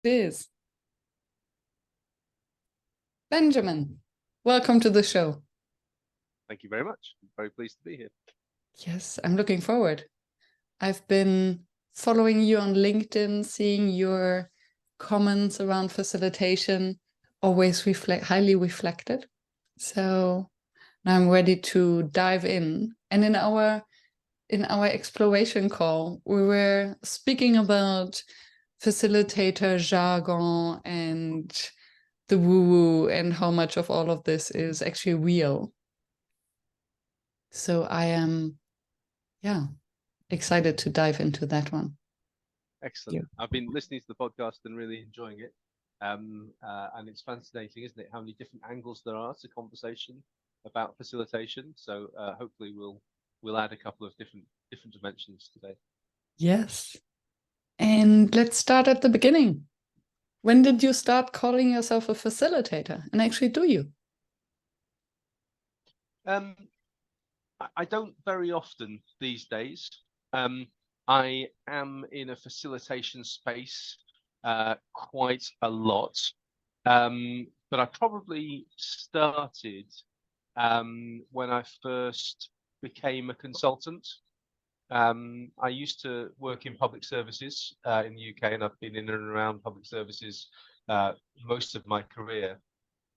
It is. Benjamin, welcome to the show. Thank you very much. I'm very pleased to be here. Yes, I'm looking forward. I've been following you on LinkedIn, seeing your comments around facilitation, always highly reflected. So now I'm ready to dive in. And in our exploration call, we were speaking about facilitator jargon and the woo-woo and how much of all of this is actually real. So I am, excited to dive into that one. Excellent. I've been listening to the podcast and really enjoying it. And it's fascinating, isn't it, how many different angles there are to conversation about facilitation. So hopefully we'll add a couple of different dimensions today. Yes. And let's start at the beginning. When did you start calling yourself a facilitator? And actually, do you? I don't very often these days. I am in a facilitation space quite a lot, but I probably started when I first became a consultant. I used to work in public services in the UK, and I've been in and around public services most of my career,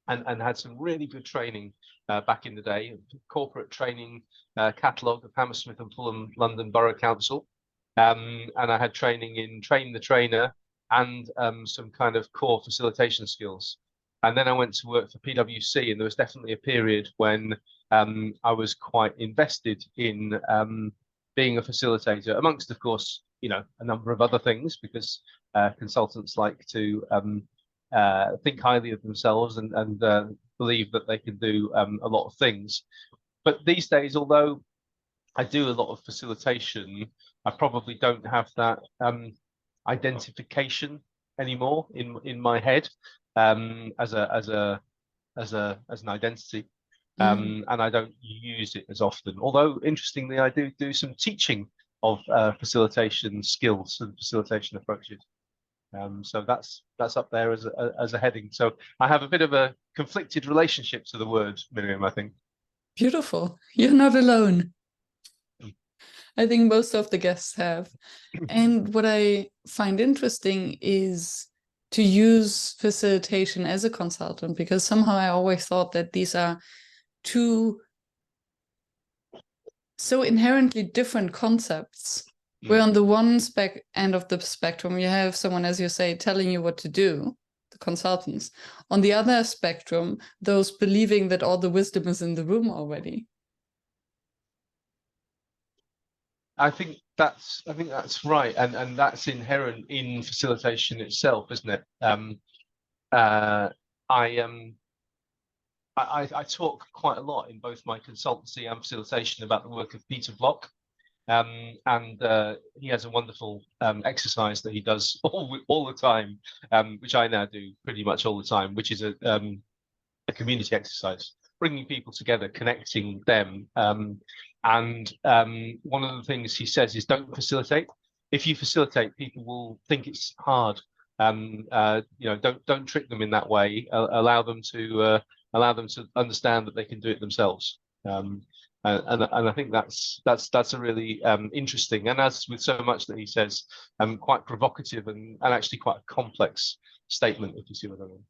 and had some really good training back in the day, corporate training catalogue of Hammersmith and Fulham London Borough Council. And I had training in train the trainer and some kind of core facilitation skills. And then I went to work for PwC, and there was definitely a period when I was quite invested in being a facilitator, amongst, of course, a number of other things, because consultants like to think highly of themselves and believe that they can do a lot of things. But these days, although I do a lot of facilitation, I probably don't have that identification anymore in my head as an identity. And I don't use it as often. Although, interestingly, I do some teaching of facilitation skills and facilitation approaches. So that's up there as a heading. So I have a bit of a conflicted relationship to the word, Miriam, I think. Beautiful. You're not alone. I think most of the guests have. And what I find interesting is to use facilitation as a consultant, because somehow I always thought that these are two so inherently different concepts. Where on the one end of the spectrum, you have someone, as you say, telling you what to do, the consultants. On the other spectrum, those believing that all the wisdom is in the room already. I think that's right, and that's inherent in facilitation itself, isn't it? I talk quite a lot in both my consultancy and facilitation about the work of Peter Block. And he has a wonderful exercise that he does all the time, which I now do pretty much all the time, which is a community exercise, bringing people together, connecting them. And one of the things he says is, don't facilitate. If you facilitate, people will think it's hard. Don't trick them in that way. Allow them to understand that they can do it themselves. And I think that's a really interesting, and as with so much that he says, quite provocative and actually quite a complex statement, if you see what I mean.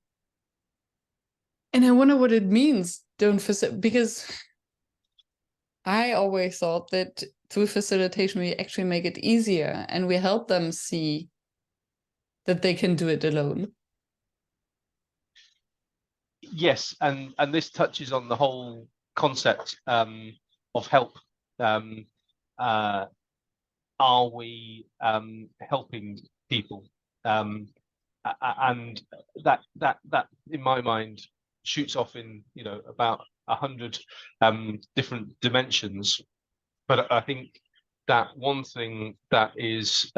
And I wonder what it means, don't facilitate, because I always thought that through facilitation we actually make it easier and we help them see that they can do it alone. Yes, and this touches on the whole concept of help. Are we helping people? And that in my mind shoots off in about 100 different dimensions. But I think that one thing that is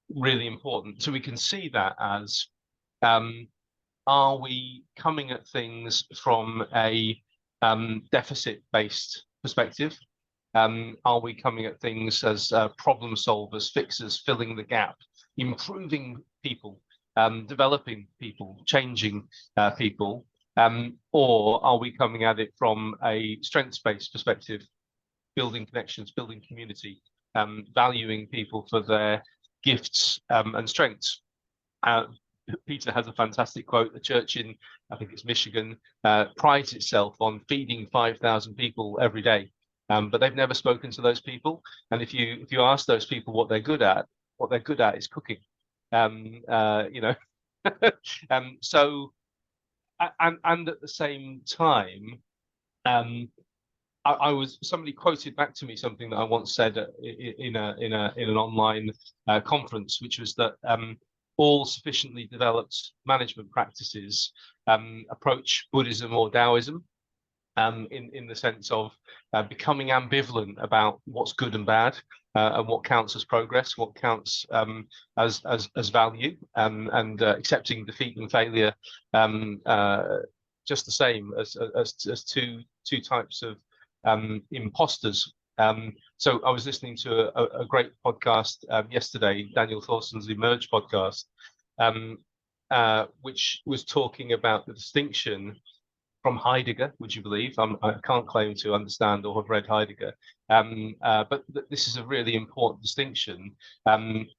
really important, so we can see that as are we coming at things from a deficit-based perspective? Are we coming at things as problem solvers, fixers, filling the gap, improving people developing people, changing people, or are we coming at it from a strengths-based perspective, building connections, building community, valuing people for their gifts and strengths? Peter has a fantastic quote. The church in, I think it's Michigan, prides itself on feeding 5,000 people every day, but they've never spoken to those people. And if you ask those people what they're good at is cooking. You know, so and at the same time, I was, somebody quoted back to me something that I once said in an online conference, which was that all sufficiently developed management practices approach Buddhism or Taoism in the sense of becoming ambivalent about what's good and bad, and what counts as progress, what counts as value, and accepting defeat and failure just the same as two types of imposters. So I was listening to a great podcast yesterday, Daniel Thorson's Emerge podcast, which was talking about the distinction from Heidegger, would you believe? I can't claim to understand or have read Heidegger, but this is a really important distinction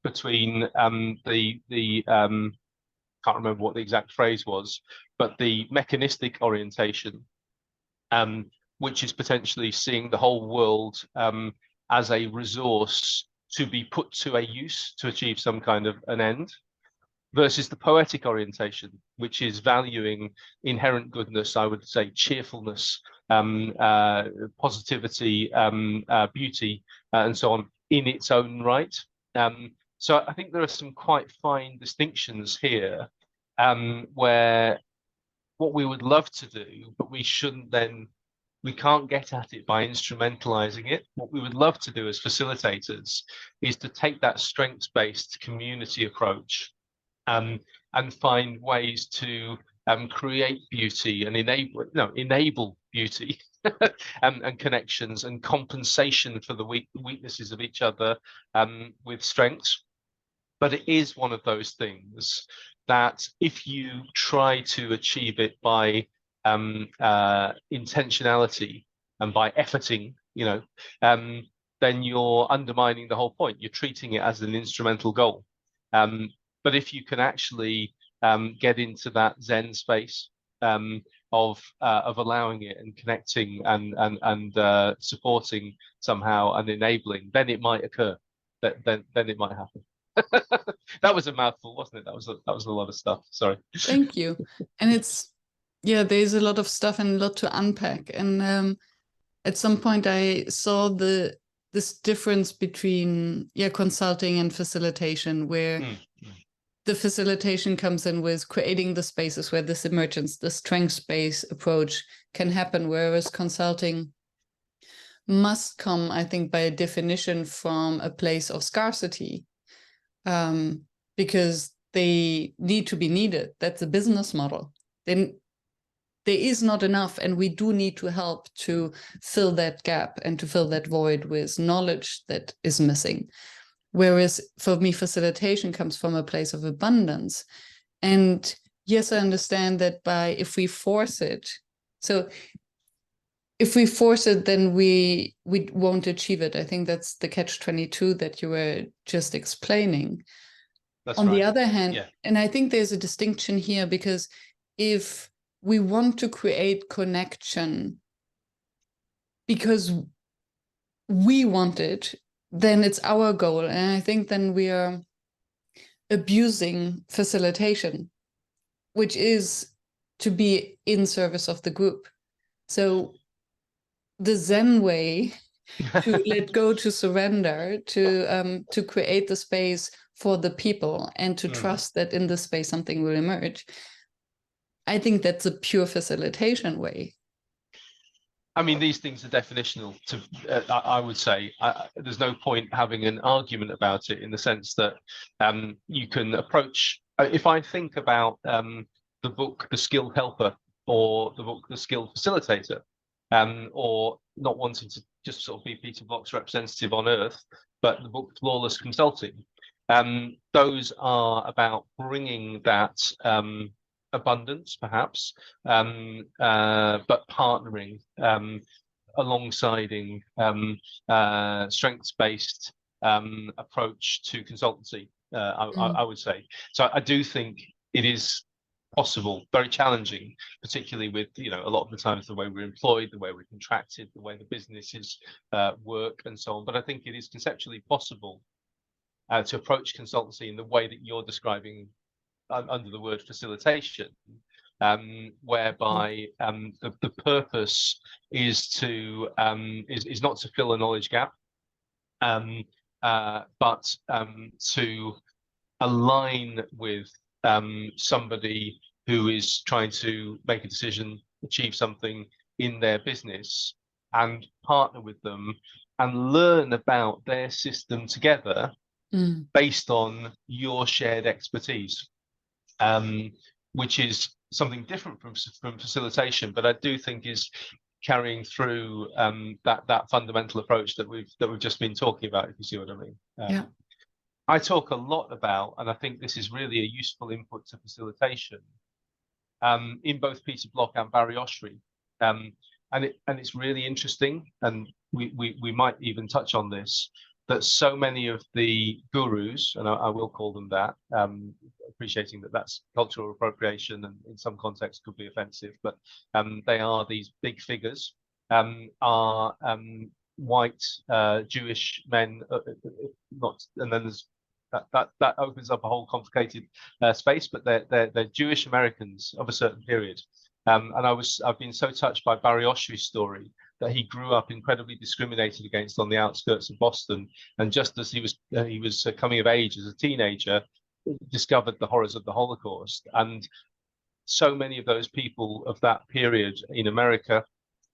between the can't remember what the exact phrase was, but the mechanistic orientation, which is potentially seeing the whole world as a resource to be put to a use to achieve some kind of an end, versus the poetic orientation, which is valuing inherent goodness, I would say cheerfulness, positivity, beauty, and so on in its own right. So I think there are some quite fine distinctions here, where what we would love to do, but we can't get at it by instrumentalizing it. What we would love to do as facilitators is to take that strengths-based community approach and find ways to create beauty and enable beauty and connections and compensation for the weaknesses of each other with strengths. But it is one of those things that if you try to achieve it by intentionality and by efforting, then you're undermining the whole point. You're treating it as an instrumental goal. But if you can actually get into that Zen space of allowing it and connecting and supporting somehow and enabling, then it might occur. Then it might happen. That was a mouthful, wasn't it? That was a lot of stuff. Sorry. Thank you. And there's a lot of stuff and a lot to unpack. And at some point I saw this difference between consulting and facilitation, where the facilitation comes in with creating the spaces where this emergence, the strengths-based approach can happen, whereas consulting must come, I think, by definition from a place of scarcity, because they need to be needed. That's a business model. Then there is not enough, and we do need to help to fill that gap and to fill that void with knowledge that is missing. Whereas for me, facilitation comes from a place of abundance. And yes, I understand that if we force it, then we won't achieve it. I think that's the catch-22 that you were just explaining. That's On right. the other hand, and I think there's a distinction here, because if we want to create connection because we want it, then it's our goal. And I think then we are abusing facilitation, which is to be in service of the group. So the Zen way to let go, to surrender, to create the space for the people and to trust that in the space something will emerge. I think that's a pure facilitation way. I mean, these things are definitional. I would say there's no point having an argument about it, in the sense that you can approach. If I think about the book The Skilled Helper, or the book The Skilled Facilitator, or not wanting to just sort of be Peter Block's representative on Earth, but the book Flawless Consulting, Those are about bringing that abundance, perhaps, but partnering, alongside strengths-based approach to consultancy, I would say. So I do think it is possible, very challenging, particularly with, a lot of the times the way we're employed, the way we're contracted, the way the businesses work and so on. But I think it is conceptually possible to approach consultancy in the way that you're describing under the word facilitation, whereby the purpose is to is not to fill a knowledge gap, but to align with somebody who is trying to make a decision, achieve something in their business, and partner with them and learn about their system together based on your shared expertise, which is something different from facilitation, but I do think is carrying through that fundamental approach that we've just been talking about, if you see what I mean. Yeah. I talk a lot about, and I think this is really a useful input to facilitation, in both Peter Block and Barry Oshry, and it's really interesting, and we might even touch on this, that so many of the gurus, and I will call them that, appreciating that that's cultural appropriation and in some contexts could be offensive, but they are these big figures, are white Jewish men, not, and then there's that opens up a whole complicated space, but they're Jewish Americans of a certain period. And I've been so touched by Barry Oshry's story that he grew up incredibly discriminated against on the outskirts of Boston, and just as he was coming of age as a teenager, discovered the horrors of the Holocaust. And so many of those people of that period in America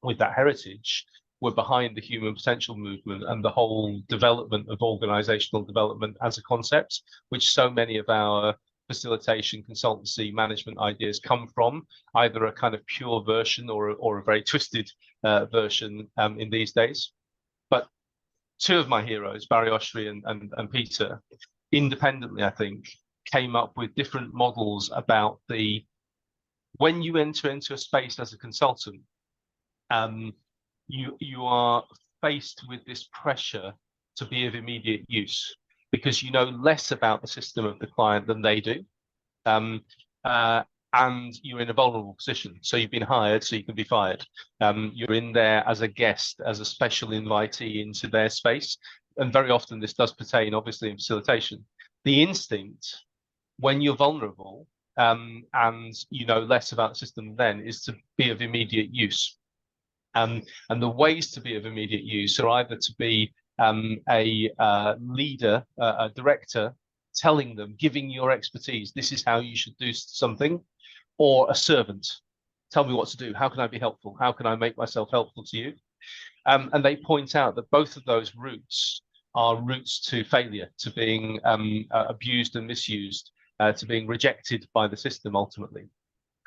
with that heritage were behind the human potential movement and the whole development of organizational development as a concept, which so many of our facilitation, consultancy, management ideas come from, either a kind of pure version or a very twisted version in these days. But two of my heroes, Barry Oshry and Peter, independently, I think, came up with different models about when you enter into a space as a consultant, you are faced with this pressure to be of immediate use, because you know less about the system of the client than they do, and you're in a vulnerable position. So you've been hired, so you can be fired. You're in there as a guest, as a special invitee into their space, and very often this does pertain, obviously, in facilitation. The instinct, when you're vulnerable and you know less about the system then, is to be of immediate use. And the ways to be of immediate use are either to be a leader, a director, telling them, giving your expertise, this is how you should do something, or a servant, tell me what to do, how can I be helpful, how can I make myself helpful to you? And they point out that both of those routes are routes to failure, to being abused and misused, to being rejected by the system ultimately,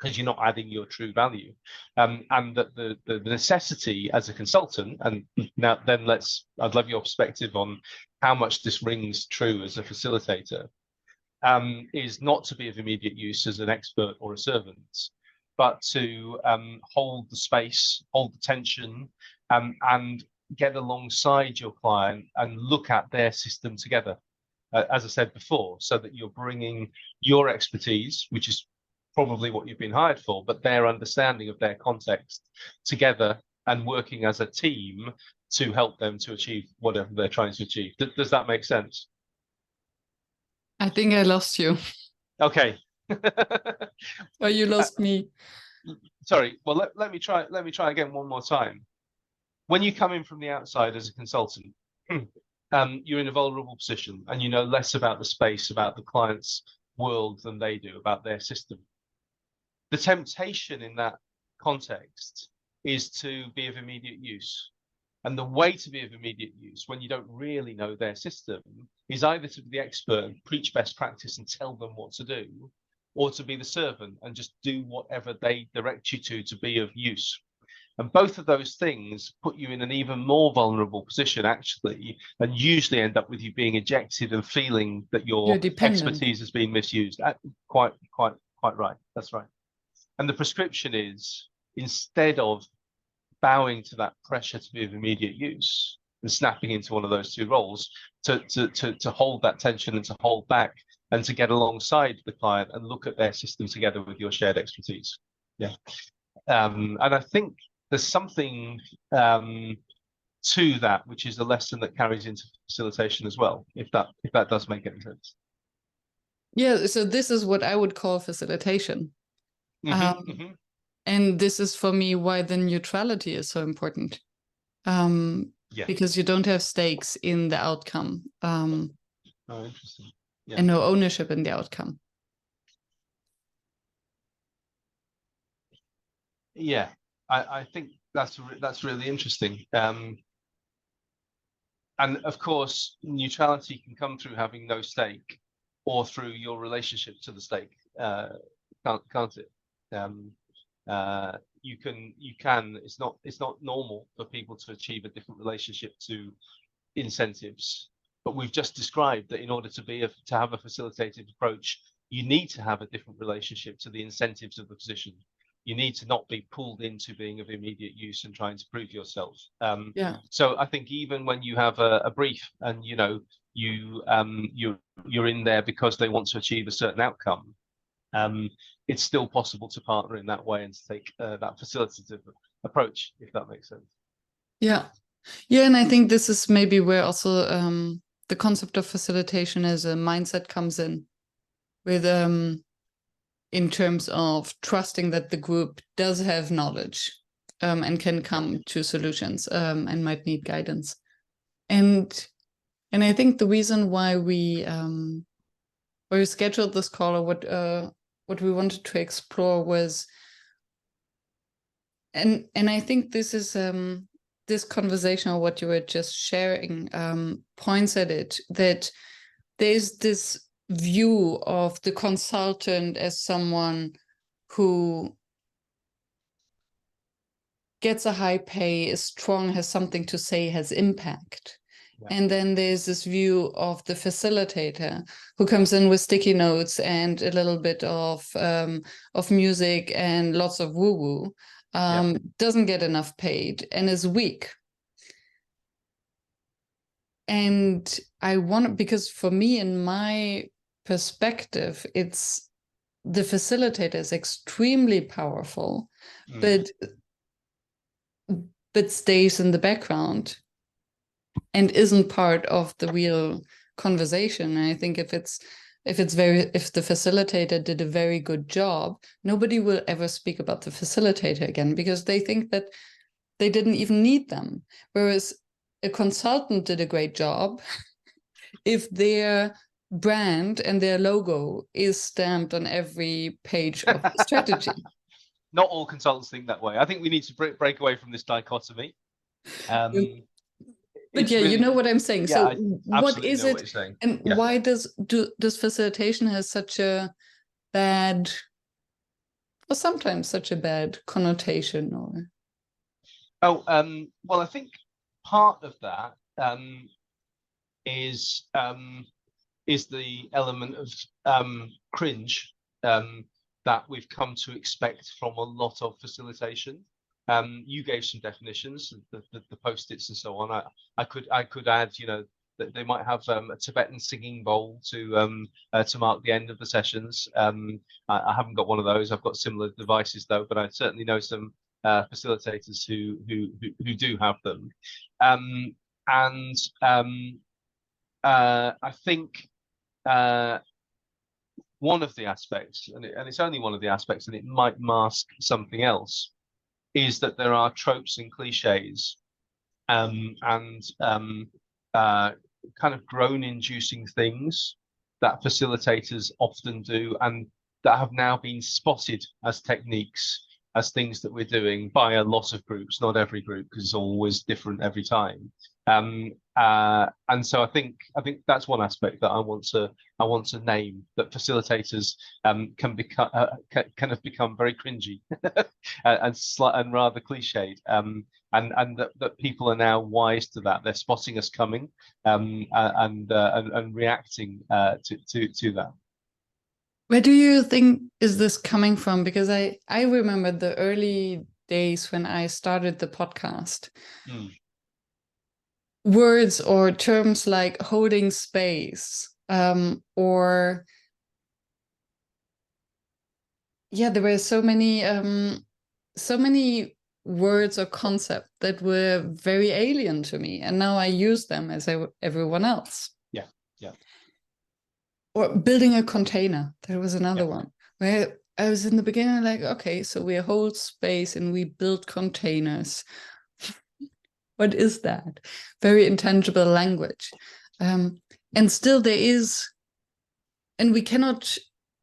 because you're not adding your true value, and that the necessity as a consultant, and now then I'd love your perspective on how much this rings true as a facilitator, is not to be of immediate use as an expert or a servant, but to hold the space, hold the tension, and get alongside your client and look at their system together, as I said before, so that you're bringing your expertise, which is probably what you've been hired for, but their understanding of their context together and working as a team to help them to achieve whatever they're trying to achieve. Does that make sense? I think I lost you. Okay. Or you lost me. Sorry. Well, let me try again one more time. When you come in from the outside as a consultant, you're in a vulnerable position and you know less about the space, about the client's world than they do, about their system. The temptation in that context is to be of immediate use. And the way to be of immediate use when you don't really know their system is either to be the expert and preach best practice and tell them what to do, or to be the servant and just do whatever they direct you to be of use. And both of those things put you in an even more vulnerable position, actually, and usually end up with you being ejected and feeling that You're your dependent. expertise has been misused. Quite right. That's right. And the prescription is, instead of bowing to that pressure to be of immediate use and snapping into one of those two roles, to hold that tension and to hold back and to get alongside the client and look at their system together with your shared expertise. Yeah. And I think there's something to that, which is a lesson that carries into facilitation as well, if that does make any sense. Yeah, so this is what I would call facilitation. And this is for me why the neutrality is so important. Yeah. Because you don't have stakes in the outcome. Oh, interesting. Yeah. And no ownership in the outcome. Yeah, I think that's really interesting. And of course, neutrality can come through having no stake, or through your relationship to the stake. Can't it? You can. It's not normal for people to achieve a different relationship to incentives. But we've just described that in order to have a facilitated approach, you need to have a different relationship to the incentives of the position. You need to not be pulled into being of immediate use and trying to prove yourself. Yeah. So I think even when you have a brief and you're in there because they want to achieve a certain outcome, it's still possible to partner in that way and to take that facilitative approach, if that makes sense. Yeah. Yeah, and I think this is maybe where also the concept of facilitation as a mindset comes in, with in terms of trusting that the group does have knowledge and can come to solutions and might need guidance. And I think the reason why we scheduled this call, or what we wanted to explore was, and I think this is this conversation, or what you were just sharing, points at it, that there's this view of the consultant as someone who gets a high pay, is strong, has something to say, has impact. Yeah. And then there's this view of the facilitator who comes in with sticky notes and a little bit of music and lots of woo-woo, doesn't get enough paid and is weak. And I want, because for me, in my perspective, it's the facilitator is extremely powerful, but stays in the background and isn't part of the real conversation. And I think if the facilitator did a very good job, nobody will ever speak about the facilitator again, because they think that they didn't even need them. Whereas a consultant did a great job if their brand and their logo is stamped on every page of the strategy. Not all consultants think that way. I think we need to break away from this dichotomy. But yeah, really, you know what I'm saying. Yeah, so what is it, and why does facilitation has such a bad, or sometimes such a bad connotation? Or well, I think part of that is the element of cringe that we've come to expect from a lot of facilitation. You gave some definitions, the post-its and so on. I could add, that they might have a Tibetan singing bowl to mark the end of the sessions. I haven't got one of those. I've got similar devices though, but I certainly know some facilitators who do have them. I think one of the aspects, and it's only one of the aspects, and it might mask something else, is that there are tropes and cliches and kind of groan-inducing things that facilitators often do, and that have now been spotted as techniques, as things that we're doing by a lot of groups, not every group, because it's always different every time. And so I think that's one aspect that I want to name, that facilitators can have become very cringy and rather cliched, and that people are now wise to that. They're spotting us coming, and reacting to that. Where do you think is this coming from? Because I remember the early days when I started the podcast. Words or terms like holding space, or there were so many words or concepts that were very alien to me, and now I use them as everyone else. Yeah. Or building a container. There was another one where I was in the beginning like, okay, so we hold space and we build containers. What is that? Very intangible language. And still there is, and we cannot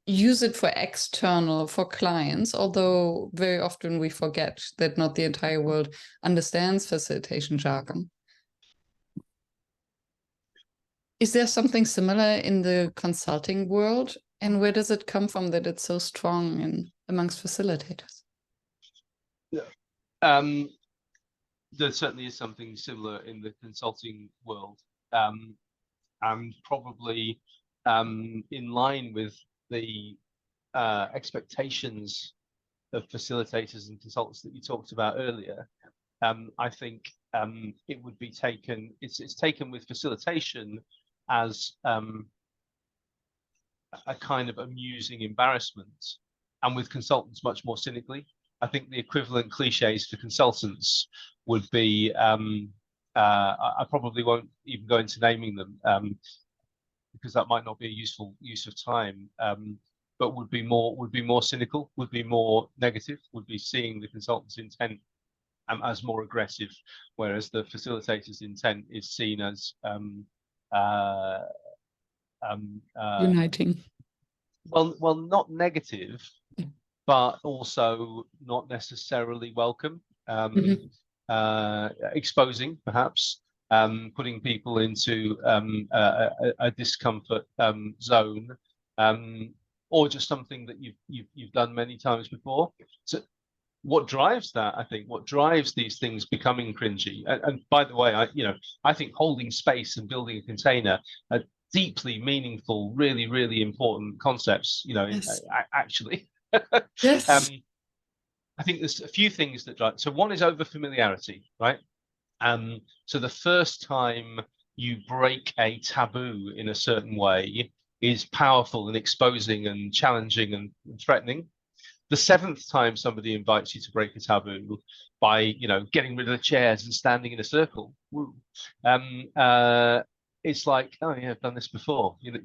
use it for external, for clients, although very often we forget that not the entire world understands facilitation jargon. Is there something similar in the consulting world? And where does it come from that it's so strong amongst facilitators? There certainly is something similar in the consulting world, and probably in line with the expectations of facilitators and consultants that you talked about earlier. I think it would be taken. It's taken with facilitation as a kind of amusing embarrassment, and with consultants much more cynically. I think the equivalent cliches for consultants would be, I probably won't even go into naming them, because that might not be a useful use of time, but would be more cynical, would be more negative, would be seeing the consultant's intent as more aggressive, whereas the facilitator's intent is seen as uniting. Well, not negative, but also not necessarily welcome. Exposing, perhaps, putting people into a discomfort zone, or just something that you've done many times before. So, what drives that? I think what drives these things becoming cringy. And by the way, I think holding space and building a container are deeply meaningful, really, really important concepts. Yes. Actually. Yes. I think there's a few things that drive. So one is over familiarity, right? So the first time you break a taboo in a certain way is powerful and exposing and challenging and threatening. The seventh time somebody invites you to break a taboo by, getting rid of the chairs and standing in a circle, it's like, oh yeah, I've done this before. You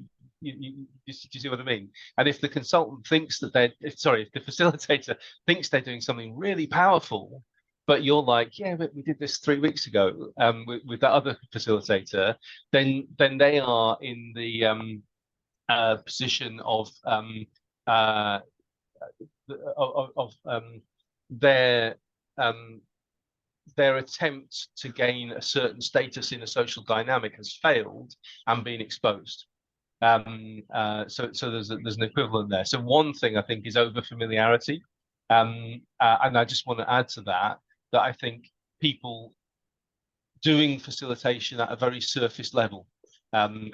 see what I mean? And if the consultant thinks that if the facilitator thinks they're doing something really powerful, but you're like, yeah, but we did this 3 weeks ago with that other facilitator, then they are in the position of their attempt to gain a certain status in a social dynamic has failed and been exposed. So there's an equivalent there. So one thing I think is over familiarity, and I just want to add to that I think people doing facilitation at a very surface level, and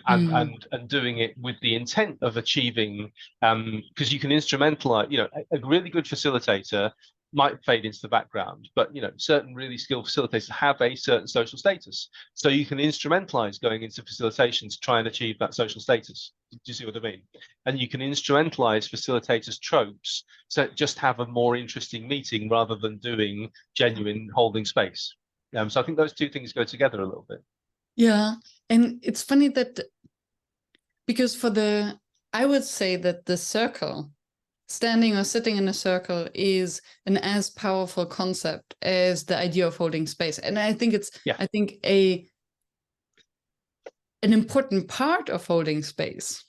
doing it with the intent of achieving, because you can instrumentalize, a really good facilitator might fade into the background, but certain really skilled facilitators have a certain social status, so you can instrumentalize going into facilitation to try and achieve that social status. Do you see what I mean? And you can instrumentalize facilitators' tropes to just have a more interesting meeting rather than doing genuine holding space. So I think those two things go together a little bit. Yeah, and it's funny that, because I would say that the circle, standing or sitting in a circle, is an as powerful concept as the idea of holding space. And I think I think an important part of holding space.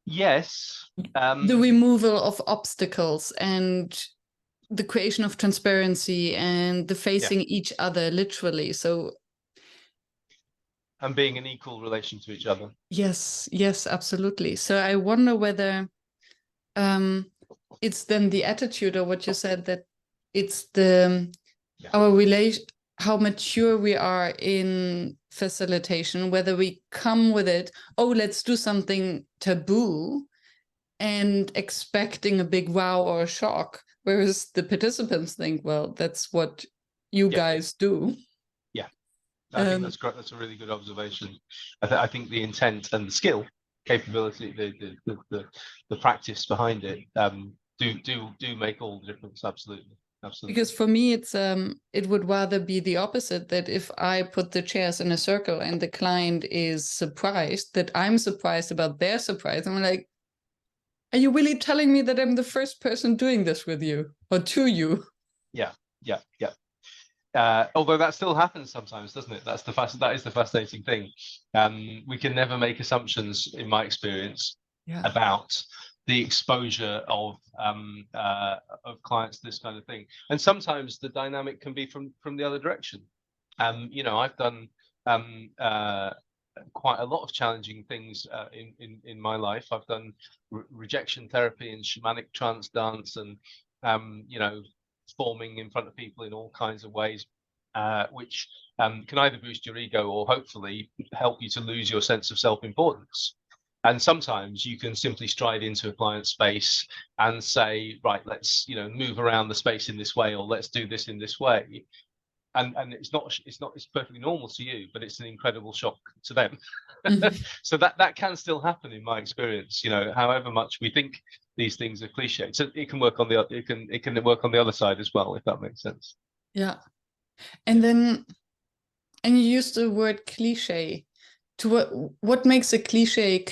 Yes. The removal of obstacles and the creation of transparency and the facing each other literally. So And being an equal relation to each other. Yes, yes, absolutely. So I wonder whether it's then the attitude, or what you said, that it's the our relation, how mature we are in facilitation, whether we come with it, oh, let's do something taboo, and expecting a big wow or a shock, whereas the participants think, well, that's what you guys do. Yeah, I think that's great. That's a really good observation. I think the intent and the skill, capability, the practice behind it, do make all the difference. Absolutely. Absolutely. Because for me, it's it would rather be the opposite, that if I put the chairs in a circle and the client is surprised, that I'm surprised about their surprise. I'm like, are you really telling me that I'm the first person doing this with you or to you? Yeah, yeah, yeah. Although that still happens sometimes, doesn't it? That is the fascinating thing. We can never make assumptions, in my experience, about the exposure of clients to this kind of thing. And sometimes the dynamic can be from the other direction. You know, I've done quite a lot of challenging things in my life. I've done rejection therapy and shamanic trance dance, and you know, forming in front of people in all kinds of ways, which can either boost your ego or hopefully help you to lose your sense of self-importance. And sometimes you can simply stride into a client space and say, right, let's, you know, move around the space in this way, or let's do this in this way. And it's perfectly normal to you, but it's an incredible shock to them. So that can still happen in my experience, you know, however much we think these things are cliche. So it can work on the it can work on the other side as well, if that makes sense. Yeah. And then, and you used the word cliche. To what makes a cliche,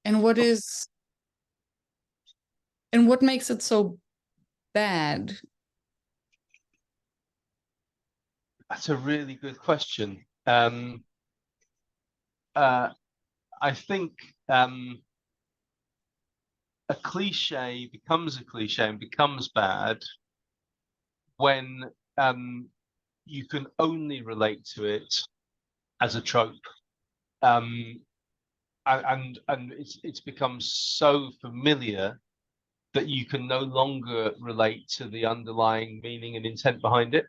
and what makes it so bad? That's a really good question. I think a cliche becomes a cliche and becomes bad when you can only relate to it as a trope, and it's become so familiar that you can no longer relate to the underlying meaning and intent behind it.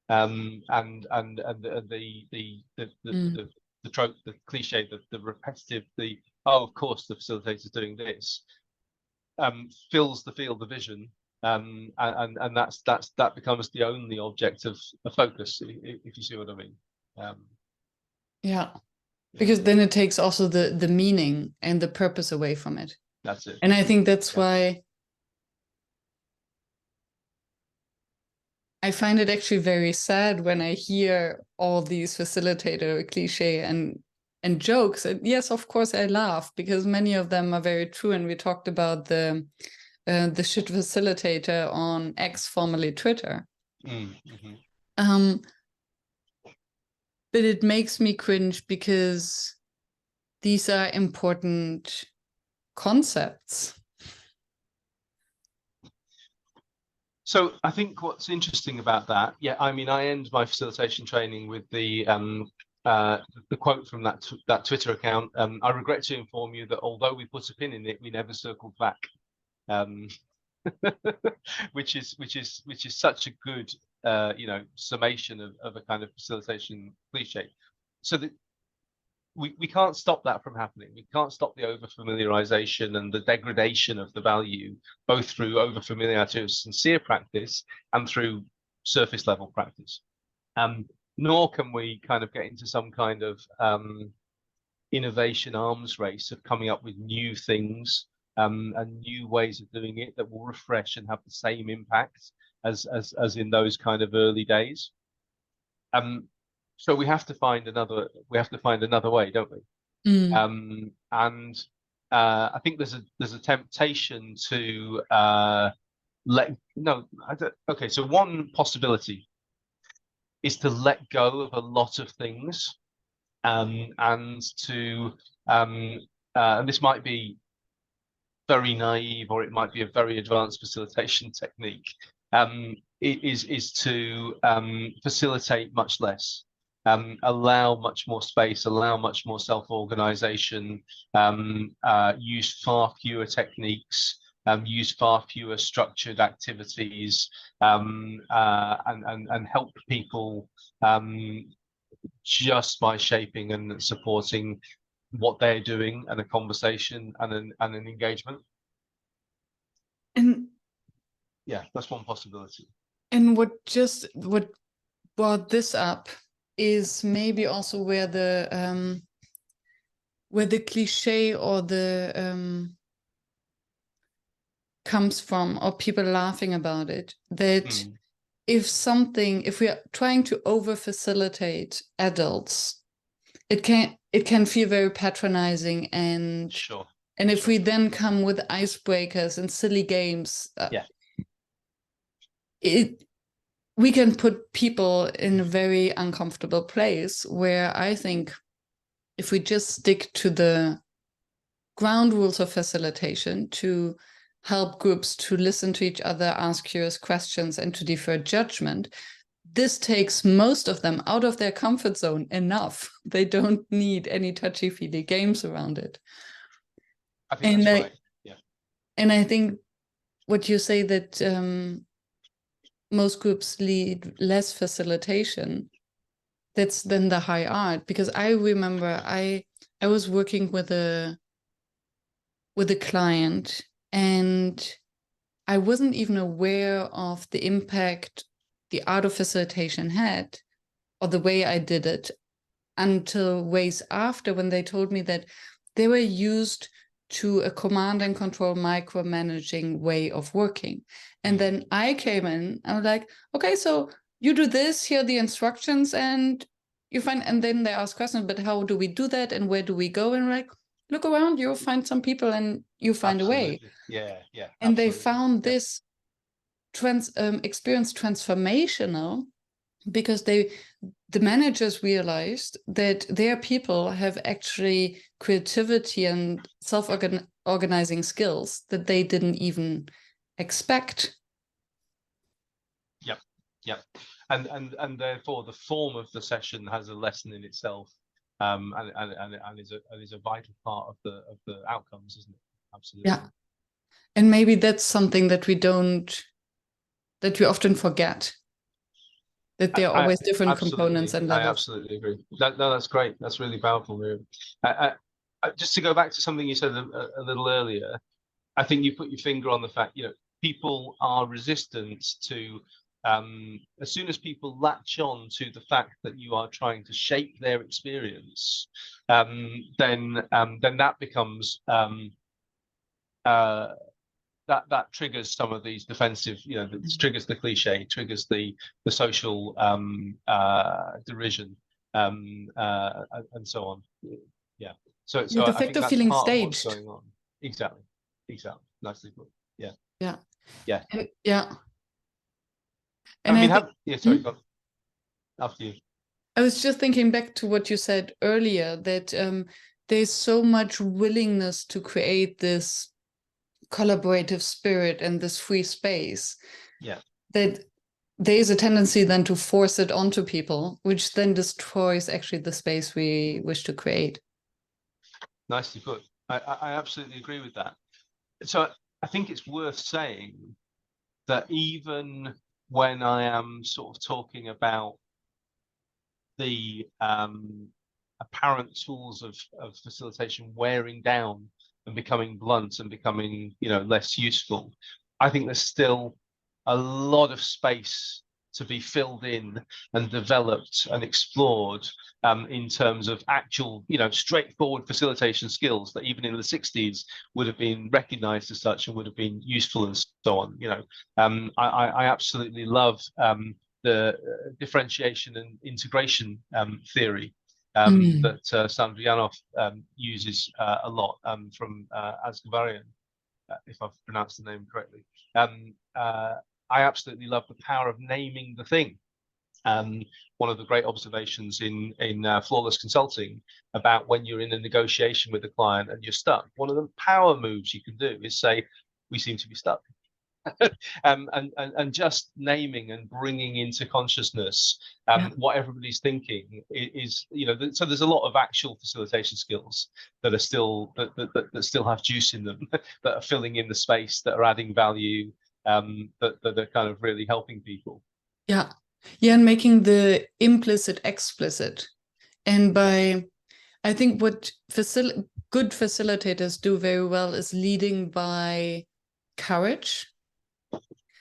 And the trope, the cliche, the repetitive, oh, of course the facilitator's doing this, fills the field of vision, and that becomes the only object of focus, if you see what I mean. Yeah, because then it takes also the meaning and the purpose away from it. That's it. And I think that's why I find it actually very sad when I hear all these facilitator cliche and jokes. And yes, of course, I laugh because many of them are very true. And we talked about the shit facilitator on X, formerly Twitter. But it makes me cringe because these are important concepts. So I think what's interesting about that, yeah, I mean, I end my facilitation training with the quote from that Twitter account. I regret to inform you that although we put a pin in it, we never circled back. Which is such a good you know, summation of a kind of facilitation cliche. So that we can't stop that from happening. We can't stop the over familiarization and the degradation of the value, both through over familiarity of sincere practice and through surface level practice. Nor can we kind of get into some kind of innovation arms race of coming up with new things and new ways of doing it that will refresh and have the same impact as in those kind of early days. So we have to find another way, don't we? And I think there's a temptation to okay, so one possibility is to let go of a lot of things, and to and this might be very naive, or it might be a very advanced facilitation technique, is to facilitate much less. allow much more space, allow much more self-organization, use far fewer techniques, use far fewer structured activities, and help people just by shaping and supporting what they're doing and a conversation and an engagement. And yeah, that's one possibility. And what brought this up is maybe also where the cliche or the comes from, or people laughing about it, that if we are trying to over facilitate adults, it can feel very patronizing, and sure. And if we then come with icebreakers and silly games, we can put people in a very uncomfortable place, where I think if we just stick to the ground rules of facilitation, to help groups to listen to each other, ask curious questions, and to defer judgment, this takes most of them out of their comfort zone enough. They don't need any touchy-feely games around it. I think that's right. Yeah. And I think what you say, that most groups lead less facilitation, that's then the high art. Because I remember I was working with a client, and I wasn't even aware of the impact the art of facilitation had, or the way I did it, until ways after, when they told me that they were used to a command and control micromanaging way of working. And then I came in, I was like, okay, so you do this, here are the instructions, and you find, and then they ask questions, but how do we do that? And where do we go? And like, look around, you'll find some people and you find a way. Yeah, yeah. And they found this experience transformational, because the managers realized that their people have actually creativity and self-organizing skills that they didn't even expect. Yep. And therefore the form of the session has a lesson in itself, and is a vital part of the outcomes, isn't it? Absolutely. Yeah. And maybe that's something that we often forget, that there are always different components and levels. I absolutely agree. No, that's great. That's really powerful, Miriam. Just to go back to something you said a little earlier, I think you put your finger on the fact, people are resistant to, as soon as people latch on to the fact that you are trying to shape their experience, then that becomes that triggers some of these defensive, triggers the cliche, triggers the social derision, and so on. Yeah. So the I effect think of that's feeling part staged. of what's going on. Exactly. Nicely put. Yeah. And I mean, sorry, go on. After you. I was just thinking back to what you said earlier, that there's so much willingness to create this collaborative spirit and this free space, that there's a tendency then to force it onto people, which then destroys actually the space we wish to create. Nicely put. I absolutely agree with that. So I think it's worth saying that even when I am sort of talking about the apparent tools of facilitation wearing down and becoming blunt and becoming, less useful, I think there's still a lot of space to be filled in and developed and explored, in terms of actual, straightforward facilitation skills that even in the 60s would have been recognized as such and would have been useful and so on. I absolutely love the differentiation and integration theory that Sandrianov uses a lot, from Asgavarian, if I've pronounced the name correctly. I absolutely love the power of naming the thing. One of the great observations in flawless consulting about when you're in a negotiation with a client and you're stuck, one of the power moves you can do is say, we seem to be stuck. And just naming and bringing into consciousness what everybody's thinking is, you know, so there's a lot of actual facilitation skills that are still that still have juice in them, that are filling in the space, that are adding value, that are kind of really helping people. Yeah, and making the implicit explicit. And by, I think what good facilitators do very well is leading by courage.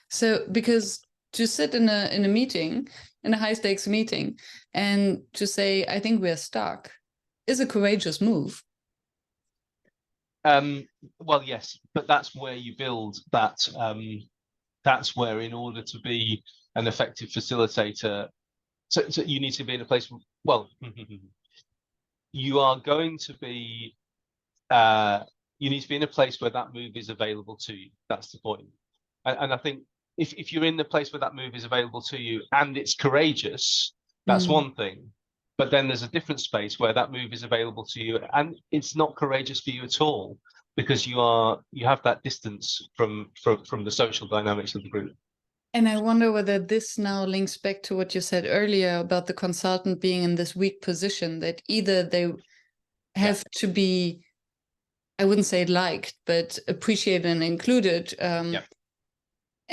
So, because to sit in a meeting, in a high stakes meeting, and to say, I think we're stuck, is a courageous move. Well, yes, but that's where you build that. That's where, in order to be an effective facilitator, so you need to be in a place. Well, you are going to be. You need to be in a place where that move is available to you. That's the point. And I think if you're in the place where that move is available to you and it's courageous, that's one thing. But then there's a different space where that move is available to you and it's not courageous for you at all, because you have that distance from the social dynamics of the group. And I wonder whether this now links back to what you said earlier about the consultant being in this weak position, that either they have to be, I wouldn't say liked, but appreciated and included.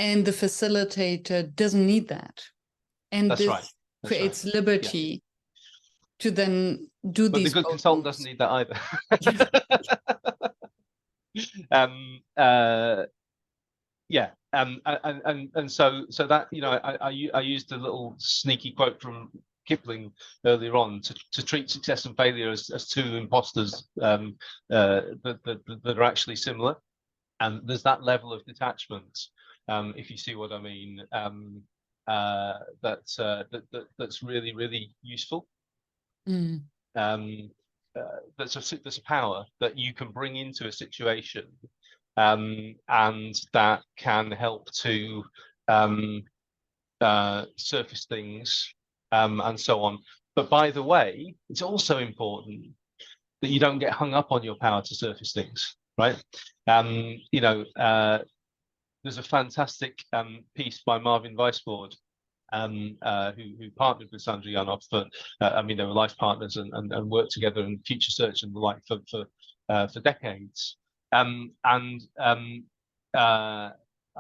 And the facilitator doesn't need that. And that's this right. creates liberty to then do but these. But the good consultant doesn't need that either. And so that, you know, I used a little sneaky quote from Kipling earlier on to treat success and failure as two imposters that are actually similar, and there's that level of detachment, if you see what I mean, that's really, really useful. There's a power that you can bring into a situation, and that can help to surface things, and so on. But by the way, it's also important that you don't get hung up on your power to surface things, right? You know, there's a fantastic piece by Marvin Weisbord, who partnered with Sandra Yanov for, I mean, they were life partners and worked together in Future Search and the like for decades.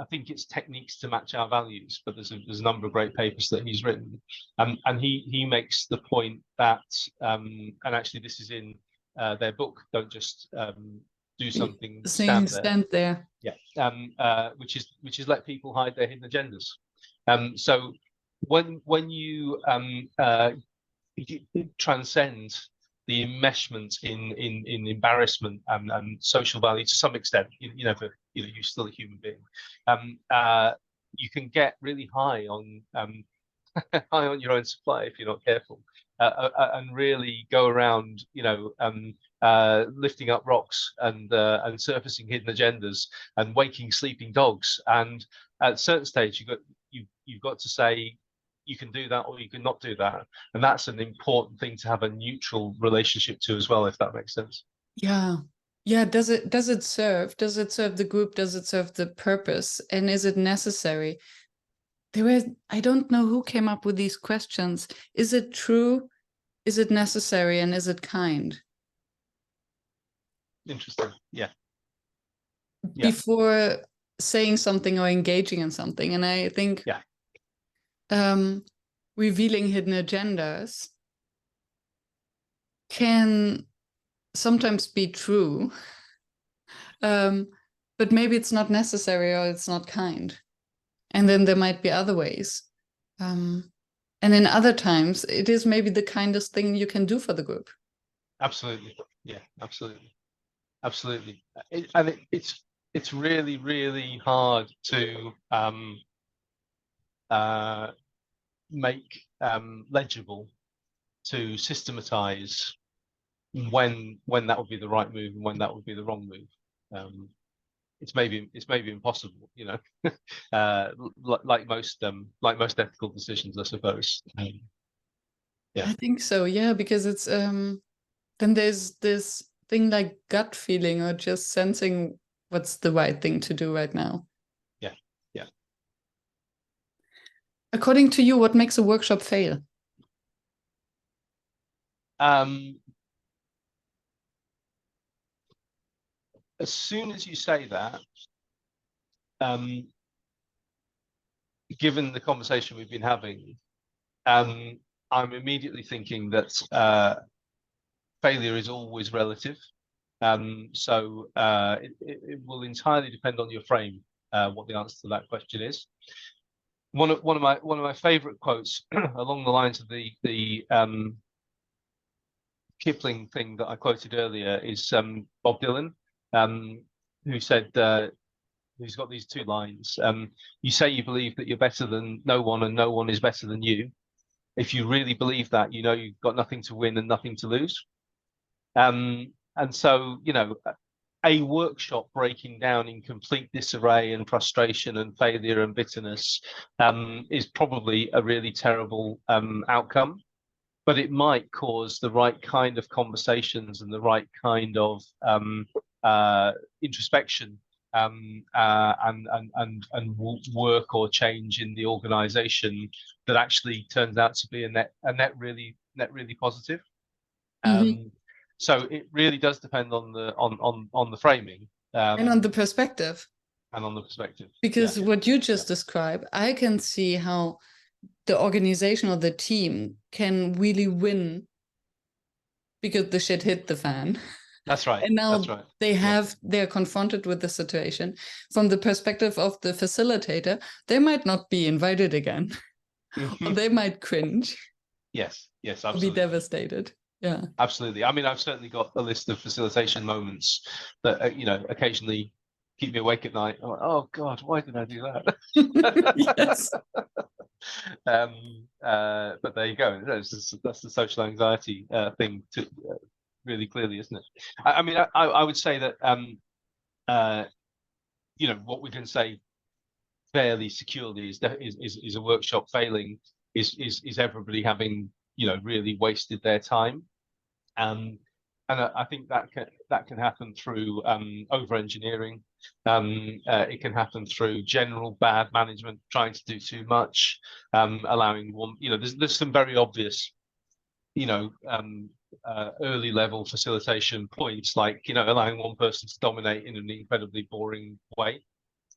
I think it's techniques to match our values, but there's a number of great papers that he's written, and he makes the point that, and actually this is in their book, Don't Just Do Something, Stand There. Yeah, which is let people hide their hidden agendas. So when you transcend the enmeshment in embarrassment and social value to some extent, you know, for you're still a human being, you can get really high on high on your own supply if you're not careful, and really go around, you know, lifting up rocks and surfacing hidden agendas and waking sleeping dogs. And at a certain stage, you've got to say, you can do that or you can not do that, and that's an important thing to have a neutral relationship to as well, if that makes sense. Does it serve the group? Does it serve the purpose? And is it necessary? I don't know who came up with these questions. Is it true? Is it necessary? And is it kind? Interesting. Yeah. Before saying something or engaging in something. And I think revealing hidden agendas can sometimes be true, but maybe it's not necessary or it's not kind. And then there might be other ways. And in other times, it is maybe the kindest thing you can do for the group. Absolutely. Yeah, absolutely. Absolutely. It's really, really hard to make legible, to systematize when that would be the right move and when that would be the wrong move. It's maybe impossible, you know, like most ethical decisions, I suppose. I think so. Yeah, because it's then there's this thing like gut feeling or just sensing what's the right thing to do right now. Yeah. According to you, what makes a workshop fail? As soon as you say that, given the conversation we've been having, I'm immediately thinking that failure is always relative. So it will entirely depend on your frame, what the answer to that question is. One of my favorite quotes along the lines of the Kipling thing that I quoted earlier is Bob Dylan, who said, who's got these two lines. You say you believe that you're better than no one and no one is better than you. If you really believe that, you know you've got nothing to win and nothing to lose. And so, you know, a workshop breaking down in complete disarray and frustration and failure and bitterness is probably a really terrible outcome. But it might cause the right kind of conversations and the right kind of introspection and work or change in the organization that actually turns out to be a net really positive. So it really does depend on the framing And on the perspective. Because what you just described, I can see how the organization or the team can really win because the shit hit the fan. That's right. And now that's right. they're confronted with the situation. From the perspective of the facilitator, they might not be invited again. Or they might cringe. Yes, absolutely. Or be devastated. Yeah, absolutely. I mean, I've certainly got a list of facilitation moments that you know, occasionally keep me awake at night. Oh God, why did I do that? Yes. But there you go. That's the social anxiety thing to really clearly, isn't it? I mean, I would say that you know, what we can say fairly securely is a workshop failing is everybody having, you know, really wasted their time. And I think that can happen through over engineering. It can happen through general bad management, trying to do too much, allowing one. You know, there's some very obvious, you know, early level facilitation points, like, you know, allowing one person to dominate in an incredibly boring way.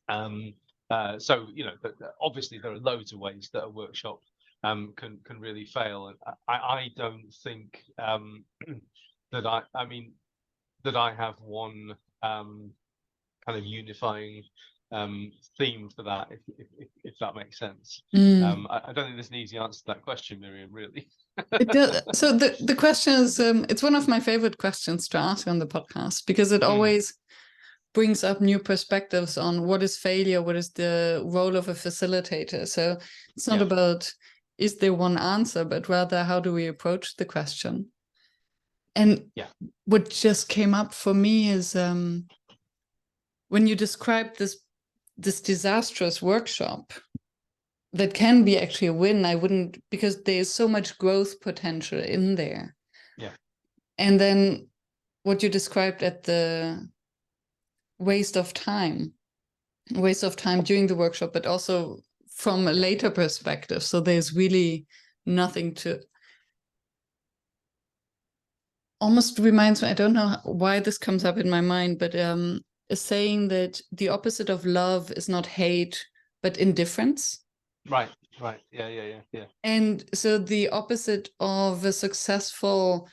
So, you know, obviously there are loads of ways that a workshop can really fail, and I don't think that I have one kind of unifying theme for that, if that makes sense. I don't think there's an easy answer to that question, Miriam, really. It does. So the question is, it's one of my favorite questions to ask on the podcast, because it always brings up new perspectives on what is failure, what is the role of a facilitator. So it's not about is there one answer, but rather how do we approach the question. And what just came up for me is when you describe this disastrous workshop that can be actually a win, I wouldn't, because there's so much growth potential in there. And then what you described at the waste of time during the workshop, but also from a later perspective. So there's really nothing to, almost reminds me, I don't know why this comes up in my mind, but a saying that the opposite of love is not hate, but indifference. Right. Yeah. And so the opposite of a successful